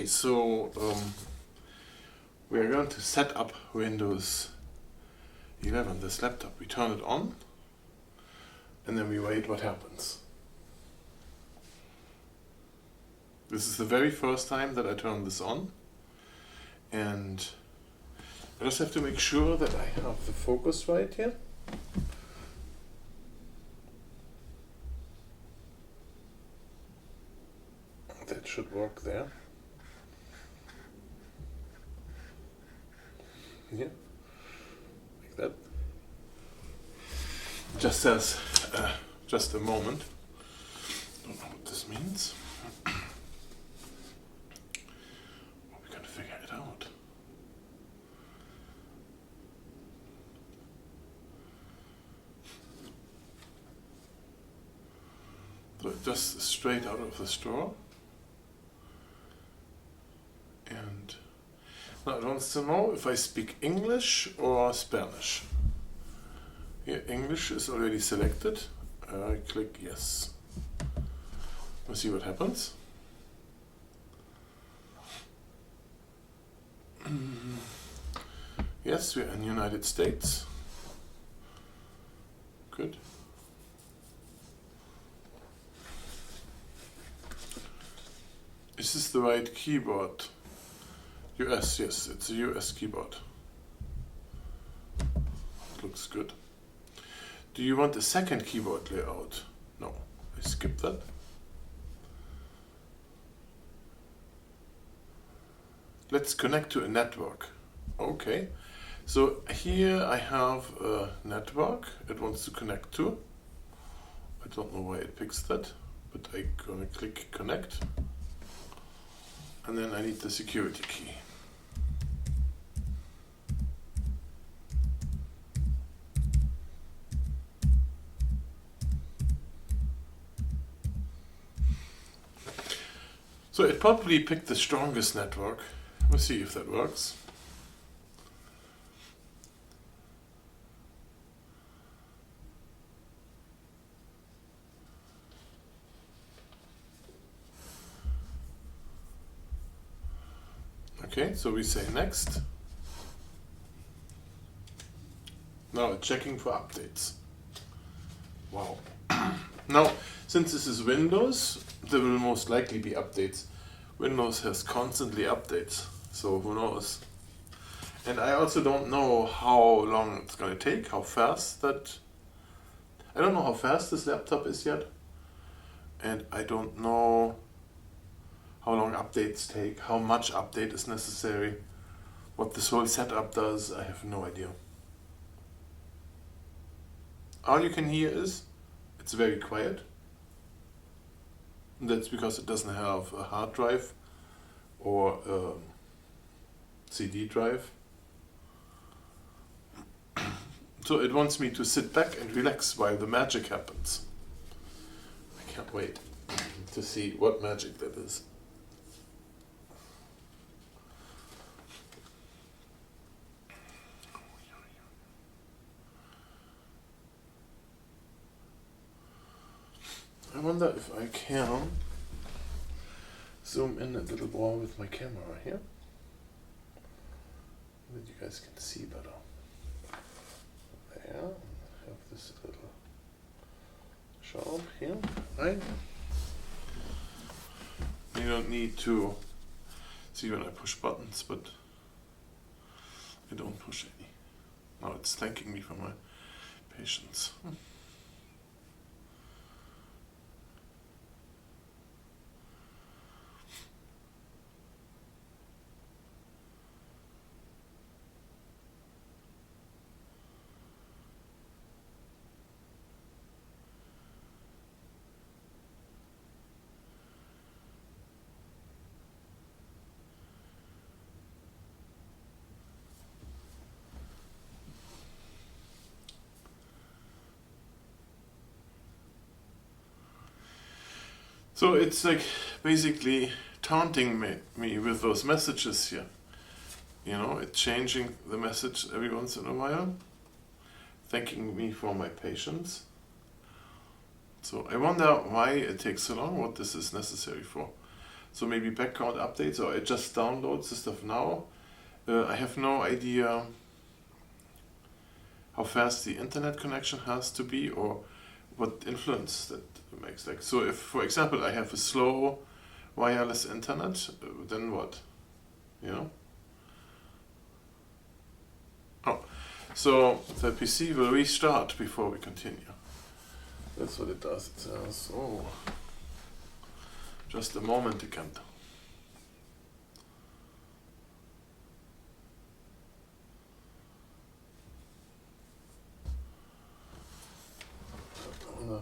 Okay, so we are going to set up Windows 11, this laptop. We turn it on and then we wait what happens. This is the very first time that I turn this on, and I just have to make sure that I have the focus right here. That should work there. Yeah, like that. Just says, just a moment. Don't know what this means. We're gonna figure it out. So it just straight out of the store. And now it wants to know if I speak English or Spanish. Here, English is already selected. I click yes. We'll see what happens. Yes, we're in the United States. Good. Is this the right keyboard? US, yes, it's a US keyboard. Looks good. Do you want a second keyboard layout? No, I skip that. Let's connect to a network. Okay, so here I have a network it wants to connect to. I don't know why it picks that, but I'm gonna click connect. And then I need the security key. So it probably picked the strongest network. We'll see if that works. Okay, so we say next. Now it's checking for updates. Wow. Now, since this is Windows, there will most likely be updates. Windows has constantly updates, so who knows. And I also don't know how long it's going to take, how fast that... I don't know how fast this laptop is yet. And I don't know how long updates take, how much update is necessary, what this whole setup does, I have no idea. All you can hear is, it's very quiet. That's because it doesn't have a hard drive or a CD drive. So it wants me to sit back and relax while the magic happens. I can't wait to see what magic that is. I wonder if I can zoom in a little more with my camera here, that you guys can see better. There, I have this little sharp here, right? You don't need to see when I push buttons, but I don't push any. Now it's thanking me for my patience. So it's like basically taunting me with those messages here. You know, it's changing the message every once in a while, thanking me for my patience. So I wonder why it takes so long, what this is necessary for. So maybe background updates, or it just downloads the stuff now. I have no idea how fast the internet connection has to be, or what influence that makes. Like, so if, for example, I have a slow wireless internet, then what? You know? Oh, so the PC will restart before we continue. That's what it does. It says, oh, just a moment again. You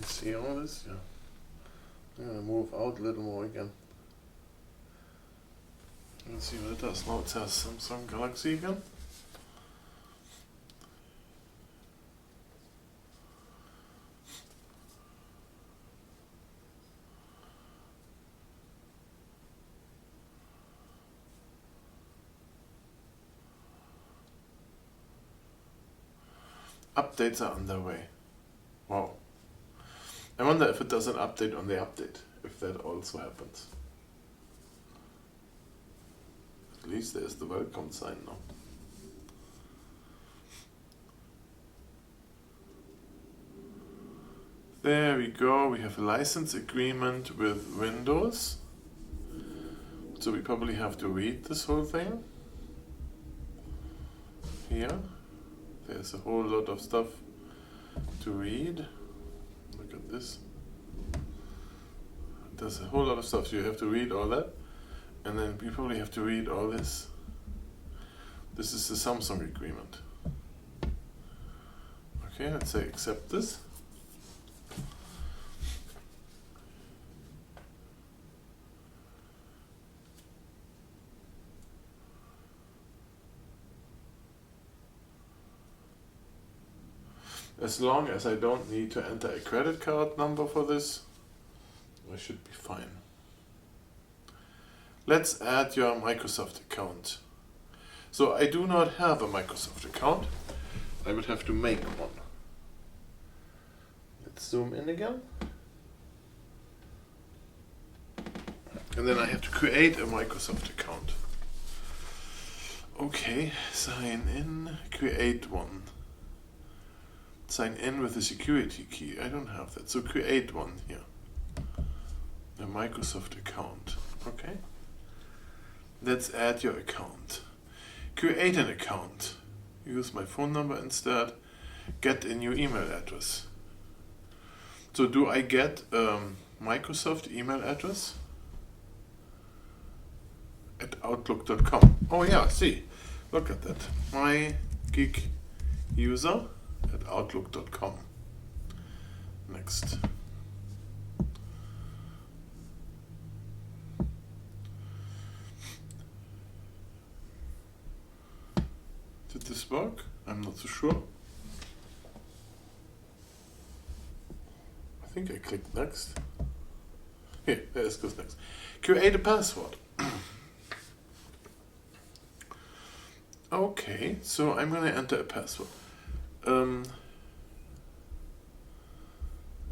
see all this? Yeah. I'm gonna move out a little more again. Let's see what it does. Now it says Samsung Galaxy again. Updates are underway. Wow. I wonder if it does an update on the update, if that also happens. At least there's the welcome sign now. There we go, we have a license agreement with Windows. So we probably have to read this whole thing. Here. There's a whole lot of stuff to read. Look at this. There's a whole lot of stuff, so you have to read all that. And then we probably have to read all this. This is the Samsung agreement. Okay, let's say accept this. As long as I don't need to enter a credit card number for this, I should be fine. Let's add your Microsoft account. So I do not have a Microsoft account. I would have to make one. Let's zoom in again. And then I have to create a Microsoft account. Okay, sign in, create one. Sign in with a security key. I don't have that. So create one here. A Microsoft account. Okay. Let's add your account. Create an account. Use my phone number instead. Get a new email address. So do I get a Microsoft email address? At outlook.com. Oh yeah, see. Look at that. My gig user at outlook.com. Next. Did this work? I'm not so sure. I think I clicked next. Here, there's goes next. Create a password. Okay, so I'm gonna enter a password.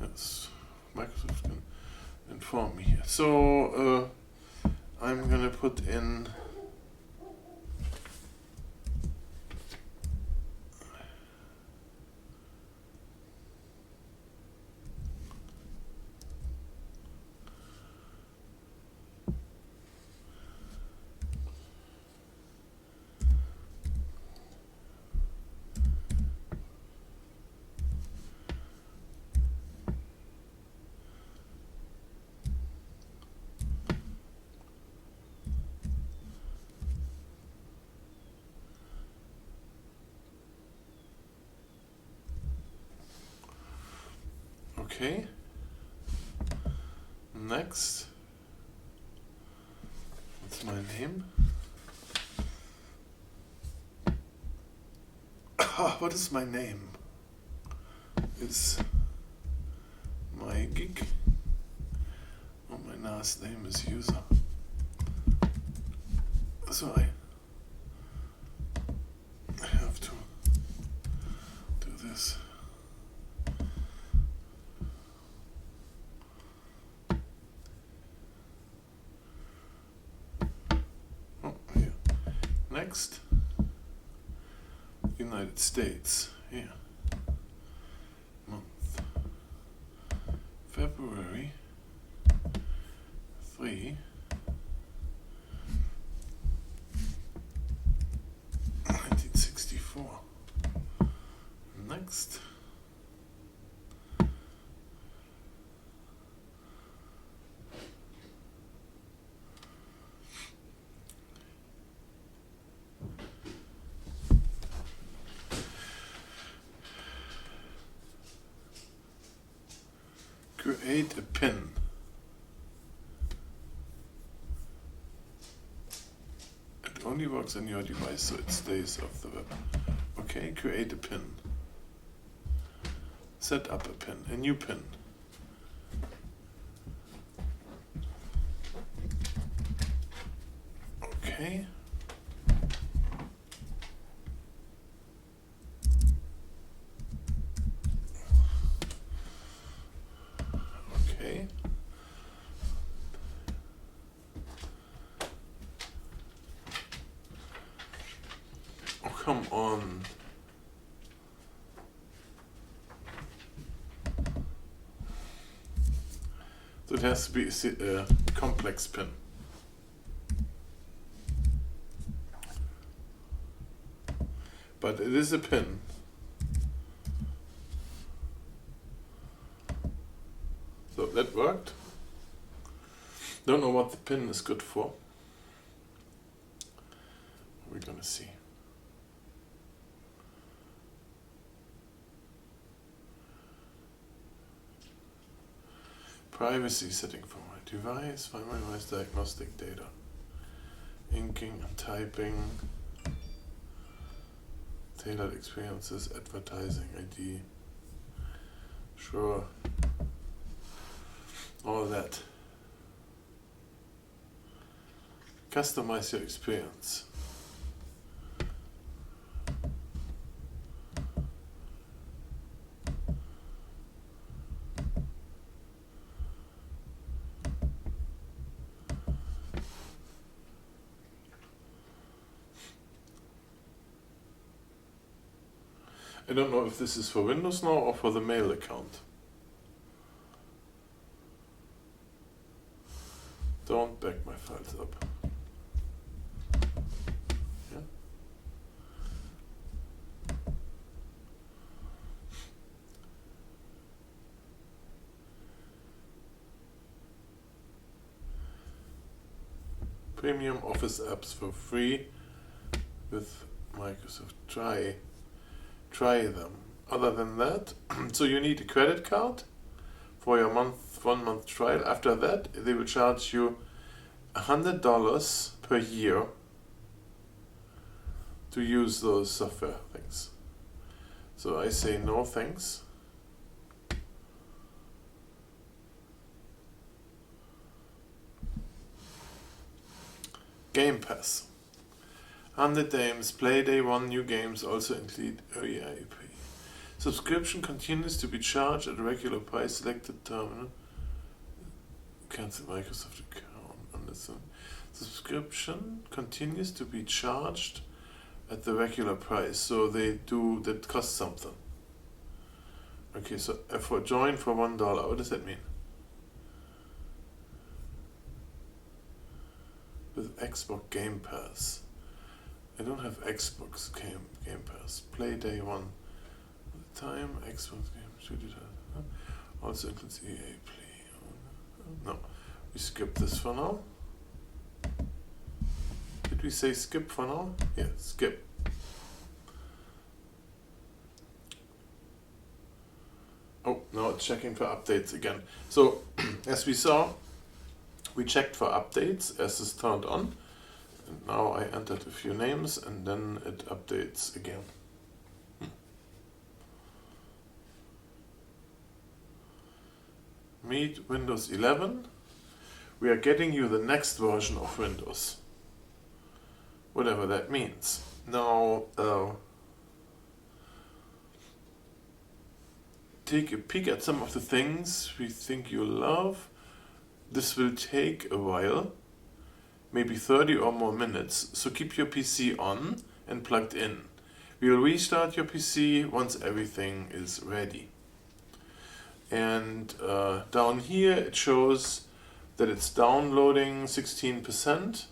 Yes, Microsoft can inform me here. So I'm gonna put in okay. Next. What's my name? What is my name? It's my gig. Oh, my last name is user. So I have to do this. next. United States, here. Month. February 3. 1964. Next. Create a pin. It only works on your device, so it stays off the web. Okay, create a pin. Set up a pin, a new pin. Okay. Okay. Oh, come on. So it has to be a complex pin. But it is a pin. So that worked. Don't know what the pin is good for. We're gonna see. Privacy setting for my device, find my device diagnostic data. Inking and typing. Tailored experiences, advertising ID. Sure. All that. Customize your experience. I don't know if this is for Windows now or for the mail account. Don't back my files up. Yeah. Premium Office apps for free with Microsoft. Try them. Other than that, so you need a credit card for your 1 month trial. After that, they will charge you $100 per year to use those software things. So I say no thanks. Game Pass. 100 games, play day 1, new games also include EUFS. Subscription continues to be charged at a regular price. Selected terminal. Cancel Microsoft account. Understand. Subscription continues to be charged at the regular price. So that costs something. Okay, so for join for $1. What does that mean? With Xbox Game Pass. I don't have Xbox Game Pass. Play day 1. Time, Xbox game, should it have? Also includes EA Play. No, we skip this for now. Did we say skip for now? Yeah, skip. Oh, now it's checking for updates again. So, as we saw, we checked for updates as it's turned on. And now I entered a few names and then it updates again. Meet Windows 11. We are getting you the next version of Windows. Whatever that means. Now, take a peek at some of the things we think you'll love. This will take a while. maybe 30 or more minutes, so keep your PC on and plugged in. We'll restart your PC once everything is ready. And down here it shows that it's downloading 16%,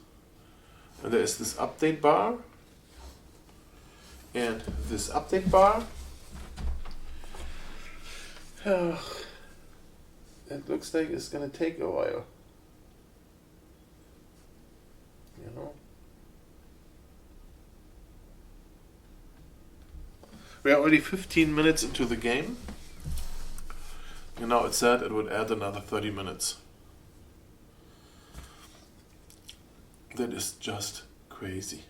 and there is this update bar, and this update bar, it looks like it's gonna take a while. You know, we are already 15 minutes into the game, and now it said it would add another 30 minutes. That is just crazy.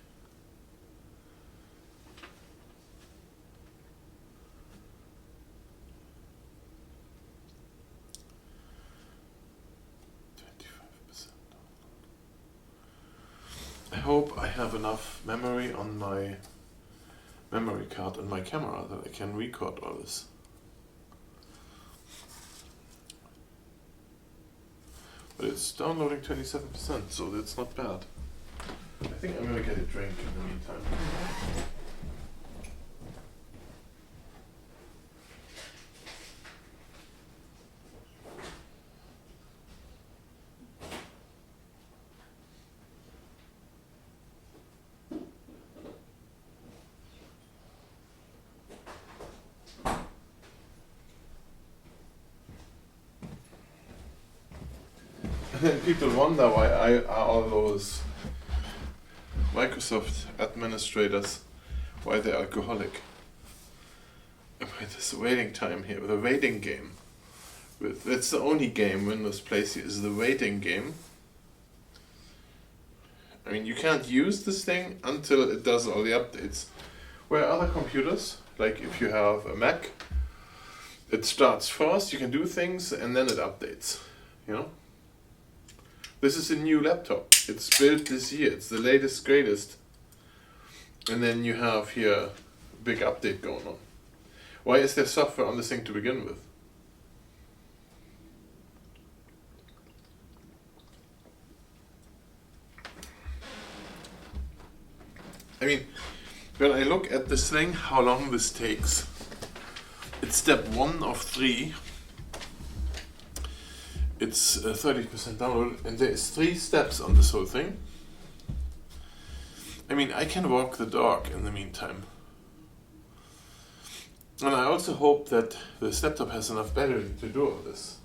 I hope I have enough memory on my memory card and my camera that I can record all this. But it's downloading 27%, so that's not bad. I think I'm gonna get a drink in the meantime. And people wonder why are all those Microsoft administrators, why they're alcoholic. About this waiting time here, the waiting game. That's the only game Windows plays here, is the waiting game. I mean, you can't use this thing until it does all the updates. Where other computers, like if you have a Mac, it starts first, you can do things, and then it updates, you know? This is a new laptop. It's built this year. It's the latest, greatest. And then you have here a big update going on. Why is there software on this thing to begin with? I mean, when I look at this thing, how long this takes. It's step 1 of 3. It's 30% download, and there is 3 steps on this whole thing. I mean, I can walk the dog in the meantime. And I also hope that this laptop has enough battery to do all this.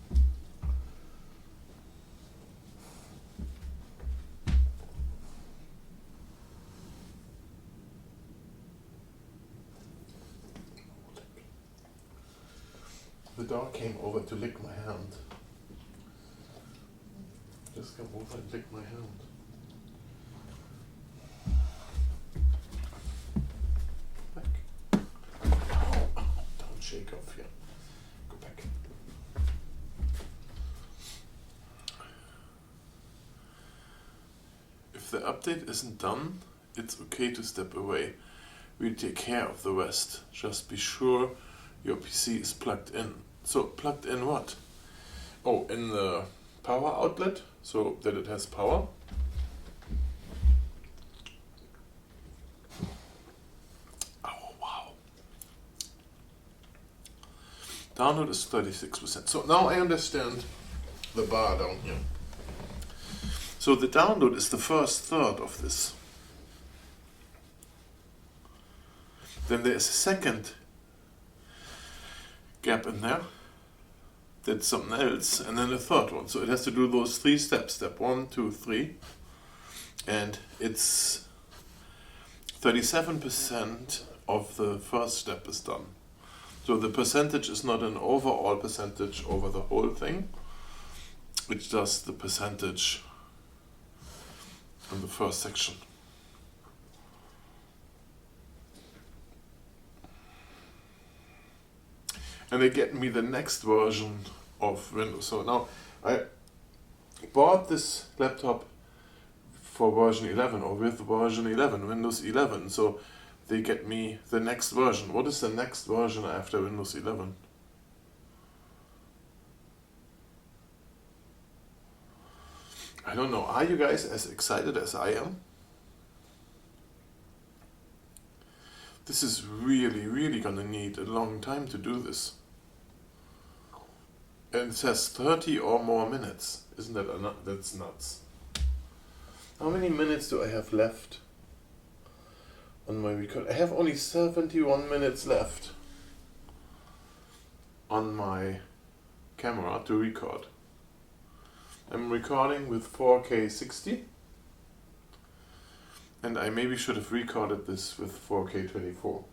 The dog came over to lick my hand. Just come over and lick my hand. Back. Ow, ow, don't shake off here. Go back. If the update isn't done, it's okay to step away. We'll take care of the rest. Just be sure your PC is plugged in. So, plugged in what? Oh, in the power outlet, so that it has power. Oh, wow. Download is 36%. So now I understand the bar down here. So the download is the first third of this. Then there is a second gap in there. That's something else, and then the third one. So it has to do those 3 steps. Step 1, 2, 3. And it's 37% of the first step is done. So the percentage is not an overall percentage over the whole thing. It's just the percentage in the first section. And they get me the next version of Windows. So now I bought this laptop for version 11, or with version 11, Windows 11. So they get me the next version. What is the next version after Windows 11? I don't know, are you guys as excited as I am? This is really gonna need a long time to do this. And it says 30 or more minutes. Isn't that that's nuts? How many minutes do I have left on my record? I have only 71 minutes left on my camera to record. I'm recording with 4K 60, and I maybe should have recorded this with 4K 24.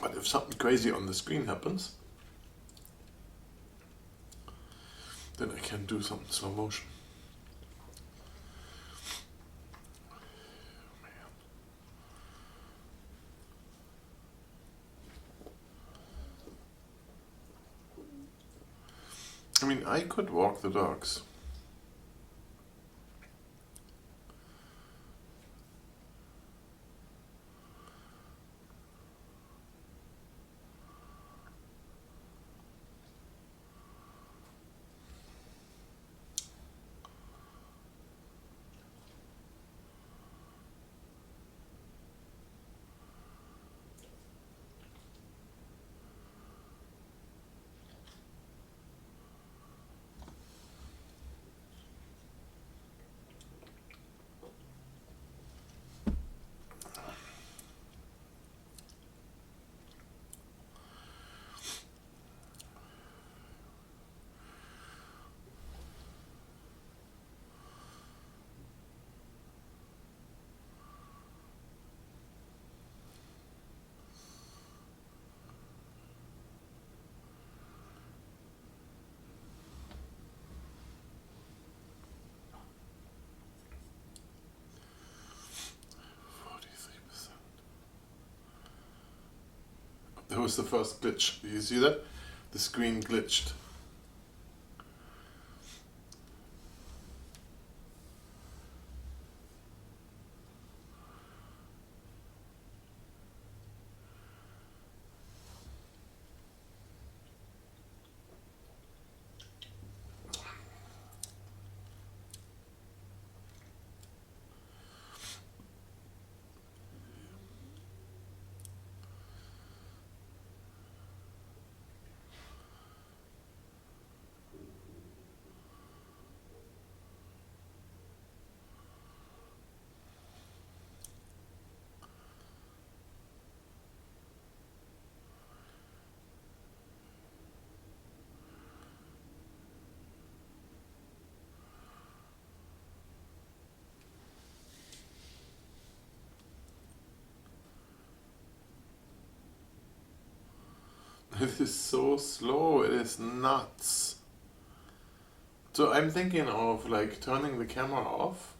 But if something crazy on the screen happens, then I can do something slow motion. I mean, I could walk the dogs. That was the first glitch. Do you see that? The screen glitched. It is so slow, it is nuts. So I'm thinking of like turning the camera off.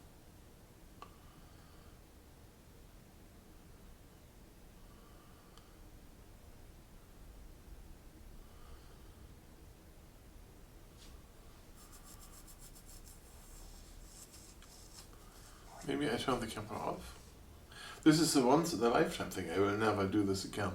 Maybe I turn the camera off. This is a once in a lifetime thing. I will never do this again.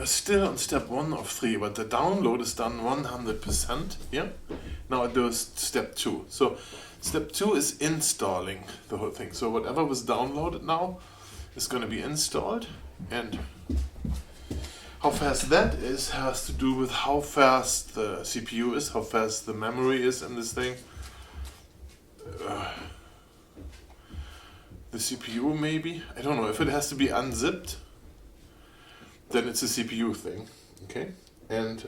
are still on step 1 of 3, but the download is done 100% here. Now it does step 2. So step 2 is installing the whole thing. So whatever was downloaded now is going to be installed, and how fast that is has to do with how fast the CPU is, how fast the memory is in this thing. The CPU maybe? I don't know. If it has to be unzipped, then it's a CPU thing. Okay? And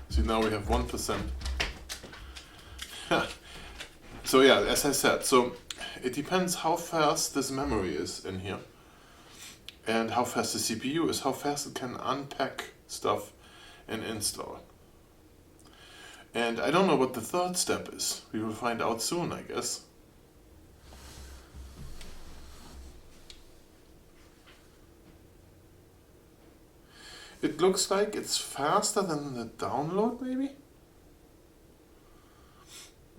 see, now we have 1%. So yeah, as I said, so it depends how fast this memory is in here and how fast the CPU is, how fast it can unpack stuff and install. And I don't know what the third step is. We will find out soon, I guess. It looks like it's faster than the download, maybe?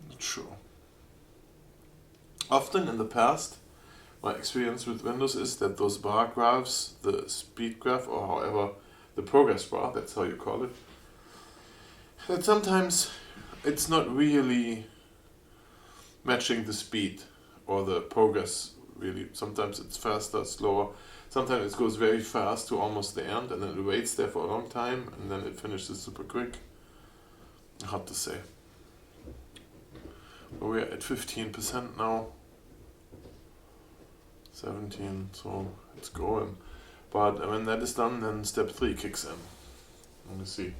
Not sure. Often in the past, my experience with Windows is that those bar graphs, the speed graph, or however, the progress bar, that's how you call it, that sometimes it's not really matching the speed or the progress, really. Sometimes it's faster, slower. Sometimes it goes very fast to almost the end, and then it waits there for a long time, and then it finishes super quick. Hard to say. But we're at 15% now. 17, so it's going. But when that is done, then step 3 kicks in. Let me see.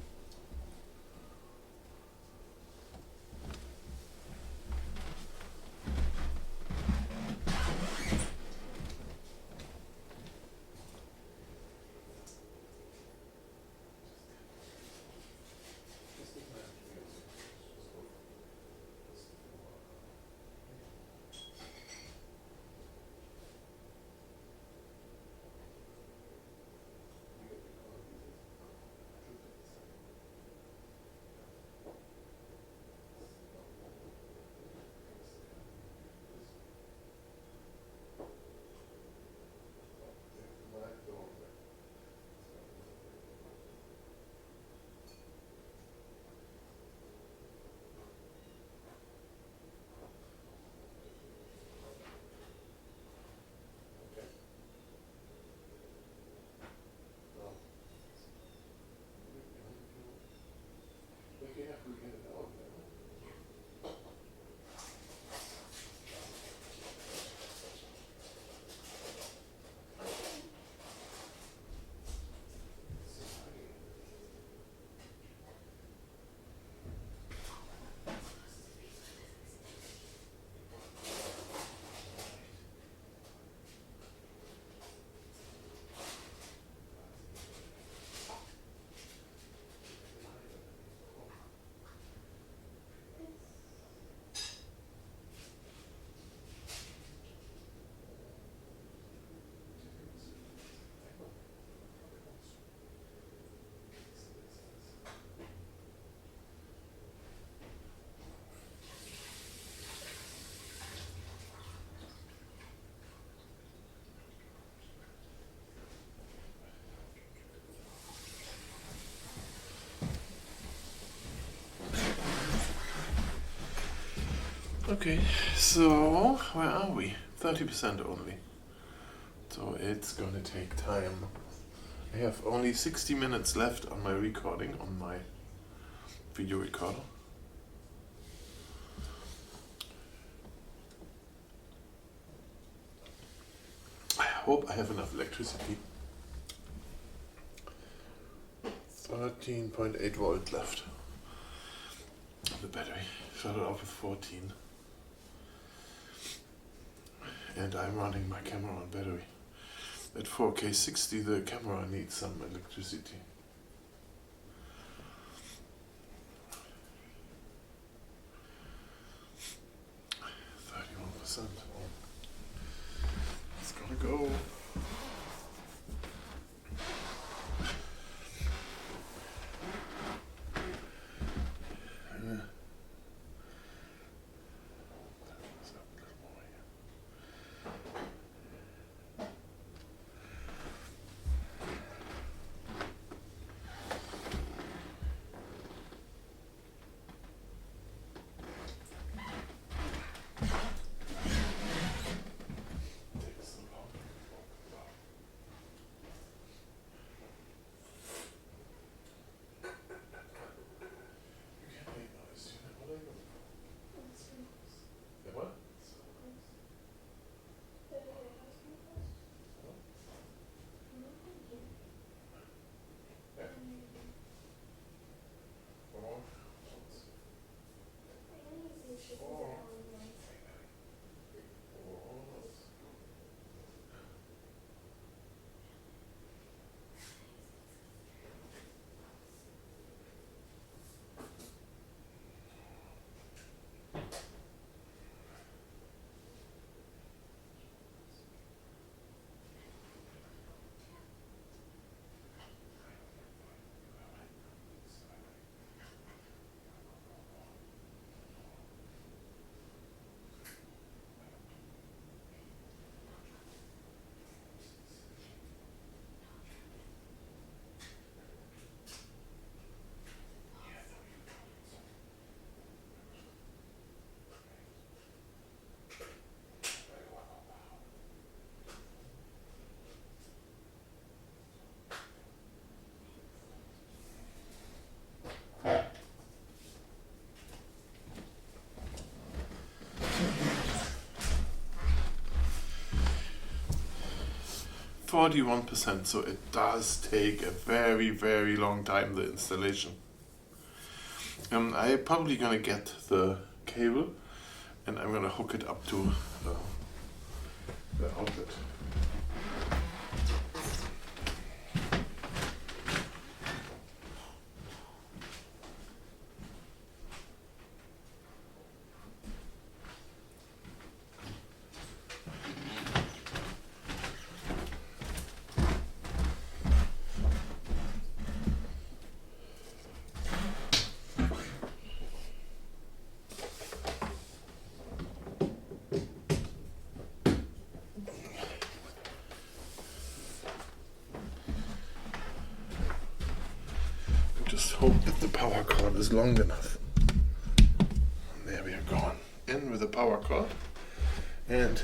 Okay, so where are we? 30% only. So it's gonna take time. I have only 60 minutes left on my recording, on my video recorder. I hope I have enough electricity. 13.8 volt left on the battery. Started off with 14. And I'm running my camera on battery. At 4K 60 the camera needs some electricity. It's gonna go. 41%, so it does take a very, very long time, the installation. I'm probably gonna get the cable and I'm gonna hook it up to the outlet. Just hope that the power cord is long enough. There we are, gone. In with the power cord. And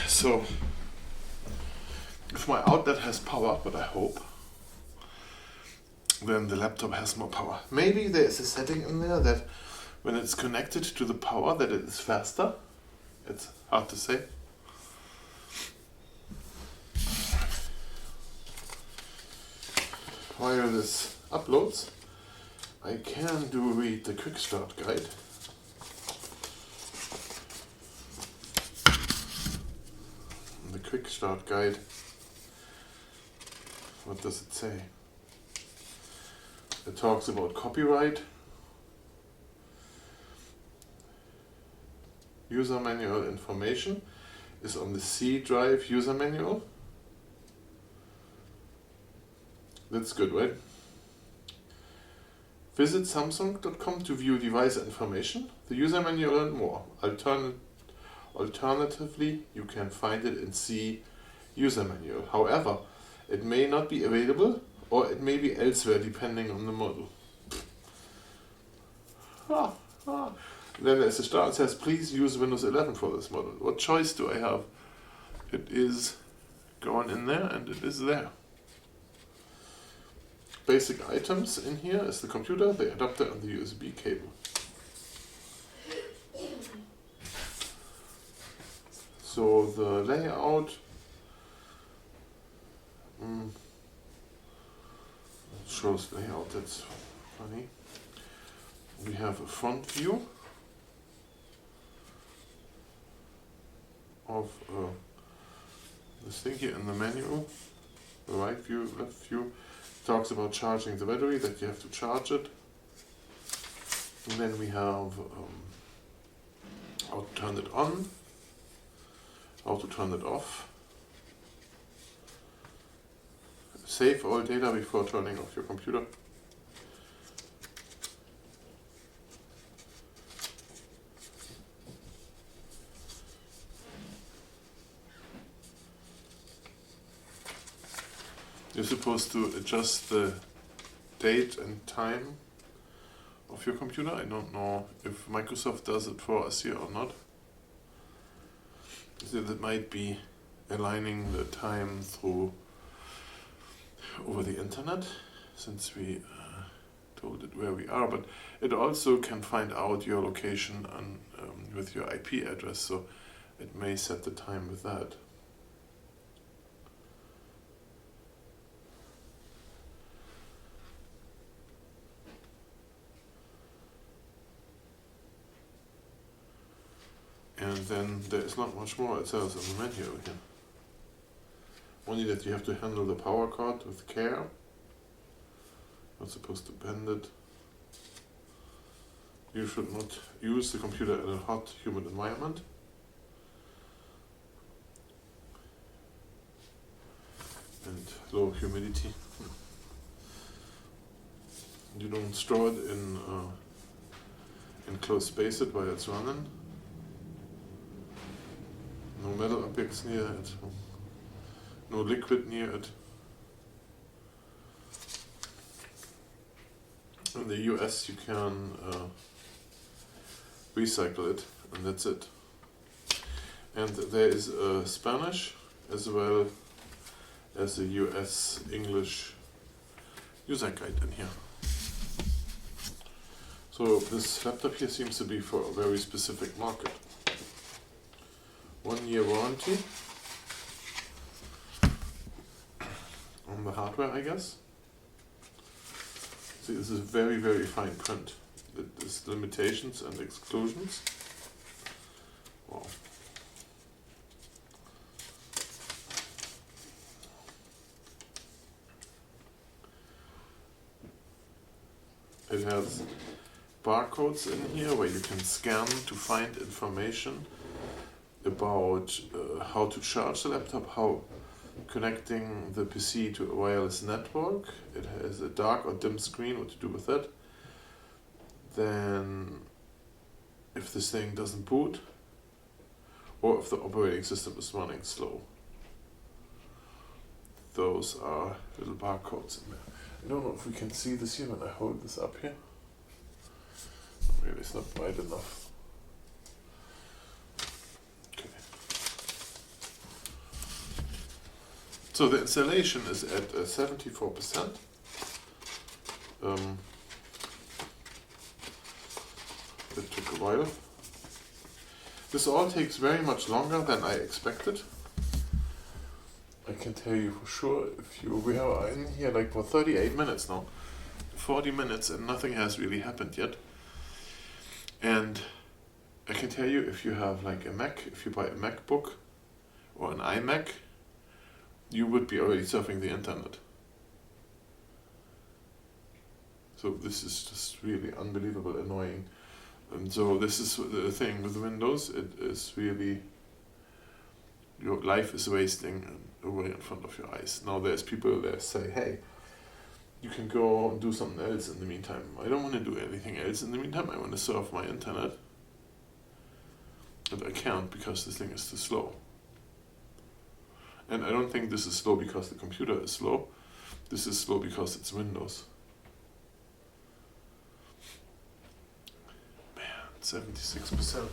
so if my outlet has power, but I hope, then the laptop has more power. Maybe there is a setting in there that when it's connected to the power that it is faster. It's hard to say. While this uploads, I can read the quick start guide. The quick start guide, what does it say? It talks about copyright, user manual information is on the C drive user manual. That's good, right? Visit Samsung.com to view device information, the user manual and more. Alternatively, you can find it in C user manual. However, it may not be available or it may be elsewhere depending on the model. Then there's a star that says, please use Windows 11 for this model. What choice do I have? It is going in there and it is there. Basic items in here is the computer, the adapter and the USB cable. So the layout shows layout, that's funny. We have a front view of this thing here in the menu, the right view, left view. Talks about charging the battery, that you have to charge it. And then we have how to turn it on, how to turn it off. Save all data before turning off your computer. You're supposed to adjust the date and time of your computer. I don't know if Microsoft does it for us here or not. So that might be aligning the time through over the internet, since we told it where we are, but it also can find out your location and, with your IP address, so it may set the time with that. And then there is not much more it says in the menu again. Only that you have to handle the power cord with care. Not supposed to bend it. You should not use the computer in a hot, humid environment. And low humidity. You don't store it in enclosed spaces while it's running. No metal objects near it, no liquid near it. In the US you can recycle it, and that's it. And there is a Spanish as well as a US English user guide in here. So this laptop here seems to be for a very specific market. 1 year warranty, on the hardware, I guess. See, this is very, very fine print. It is limitations and exclusions. Wow. It has barcodes in here where you can scan to find information about how to charge the laptop, how connecting the PC to a wireless network. It has a dark or dim screen, what to do with it. Then if this thing doesn't boot, or if the operating system is running slow. Those are little barcodes in there. I don't know if we can see this here when I hold this up here. Maybe it's not bright enough. Okay. So the installation is at 74%. It took a while. This all takes very much longer than I expected. I can tell you for sure, we are in here like for 38 minutes now, 40 minutes, and nothing has really happened yet. And I can tell you, if you have like a Mac, if you buy a MacBook or an iMac, you would be already surfing the internet. So this is just really unbelievable annoying. And so this is the thing with Windows, it is really, your life is wasting away in front of your eyes. Now there's people that say, hey, you can go and do something else in the meantime. I don't want to do anything else in the meantime, I want to surf my internet. And I can't because this thing is too slow. And I don't think this is slow because the computer is slow. This is slow because it's Windows. Man, 76%.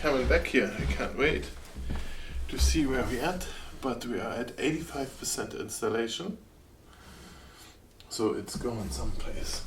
coming back here. I can't wait to see where we're at, but we are at 85% installation, so it's going someplace.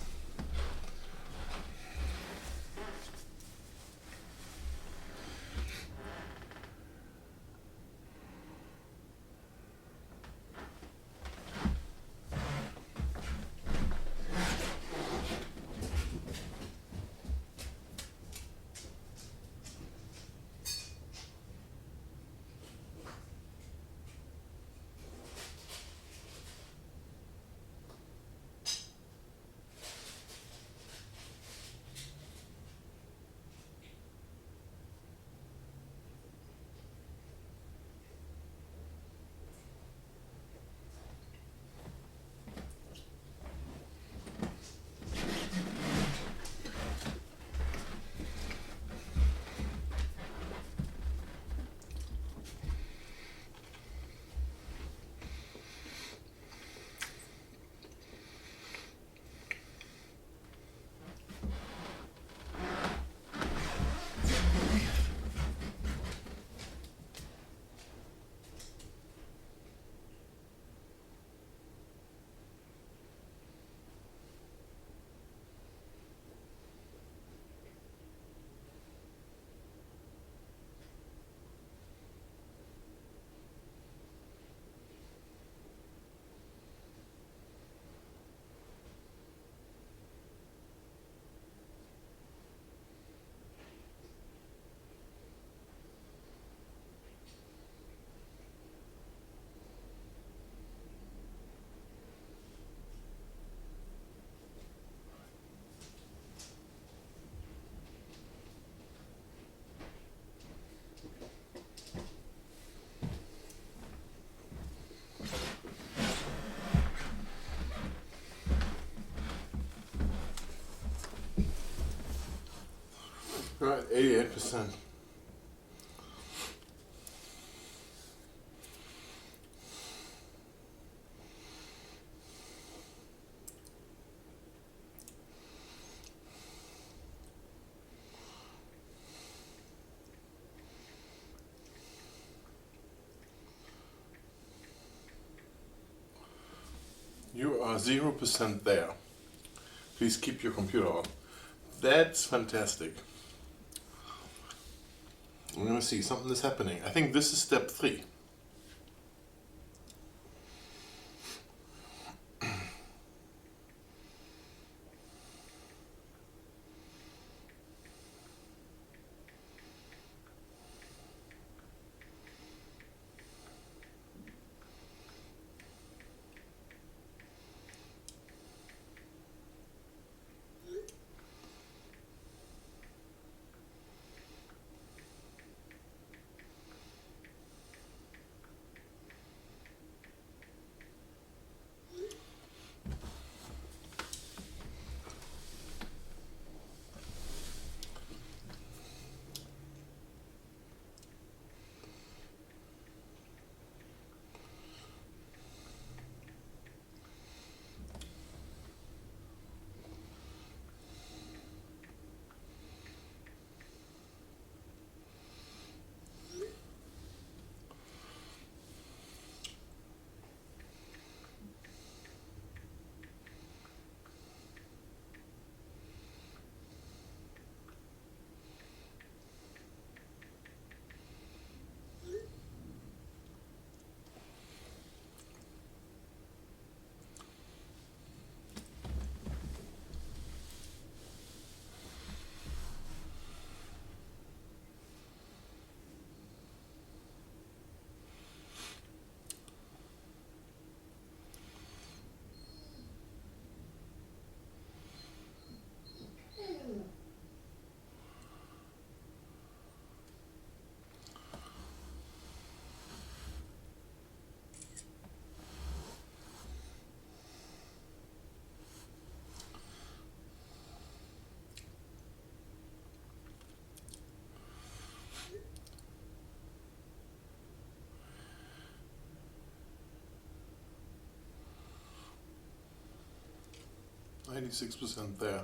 Right, 88%. You are 0% there. Please keep your computer on. That's fantastic. I'm gonna see, something is happening. I think this is step 3. %, there.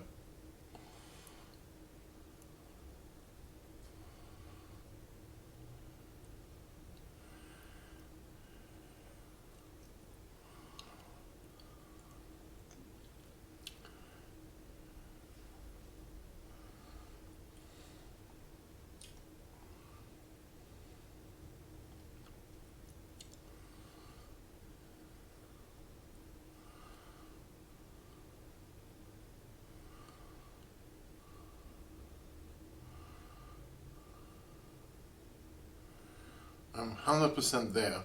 100% there.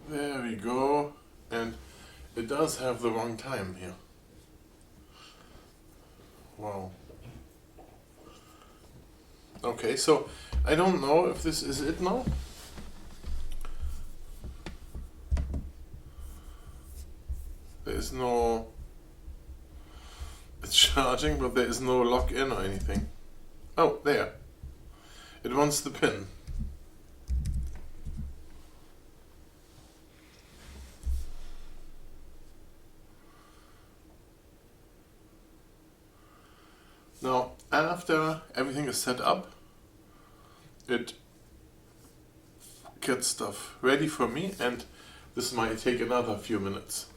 There we go, and it does have the wrong time here. Wow. Okay, so I don't know if this is it now. There is no... It's charging, but there is no lock in or anything. Oh, there. It wants the pin. Now, after everything is set up, it gets stuff ready for me, and this might take another few minutes.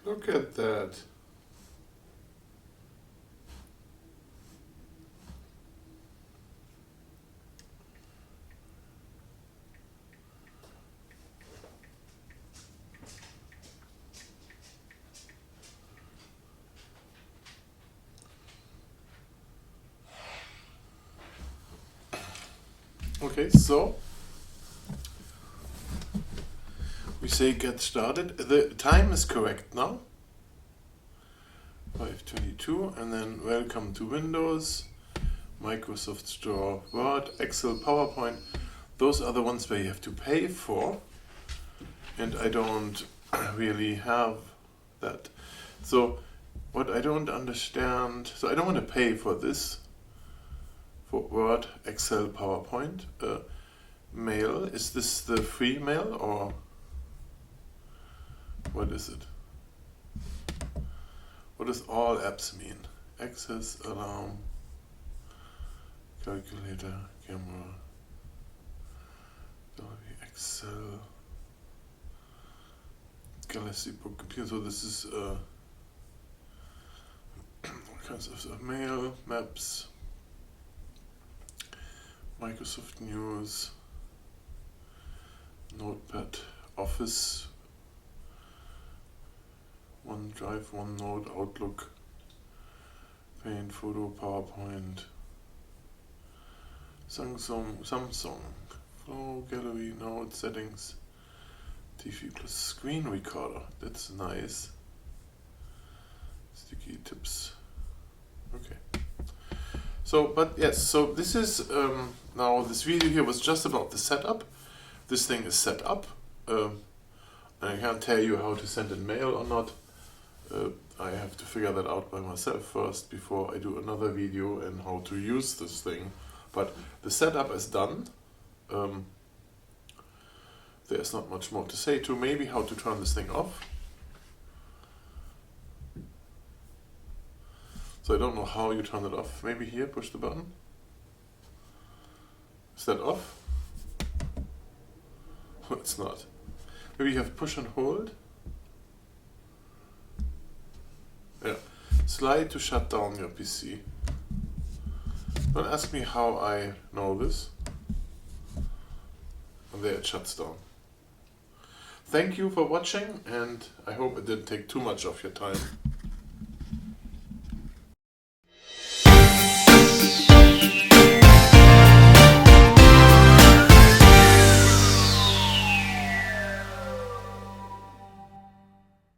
Look at that. Okay, so we say get started. The time is correct now. 5:22, and then welcome to Windows, Microsoft Store, Word, Excel, PowerPoint. Those are the ones where you have to pay for, and I don't really have that. So what I don't understand, so I don't want to pay for this, for Word, Excel, PowerPoint. Mail, is this the free mail or what is it? What does all apps mean? Access, alarm, calculator, camera, Excel, Galaxy Book, computer. So this is all kinds of stuff. Mail, maps, Microsoft News, Notepad, Office, OneDrive, OneNote, Outlook, Paint, Photo, PowerPoint, Samsung, Flow, Gallery, Note, Settings, TV plus Screen Recorder. That's nice. Sticky tips. Okay. So, but yes, so this is, now this video here was just about the setup. This thing is set up. I can't tell you how to send in mail or not. I have to figure that out by myself first before I do another video on how to use this thing. But the setup is done. there's not much more to say to maybe how to turn this thing off. So I don't know how you turn it off. Maybe here, push the button. Is that off? It's not. Maybe you have push and hold. Yeah. Slide to shut down your PC. Don't ask me how I know this. And there it shuts down. Thank you for watching, and I hope it didn't take too much of your time.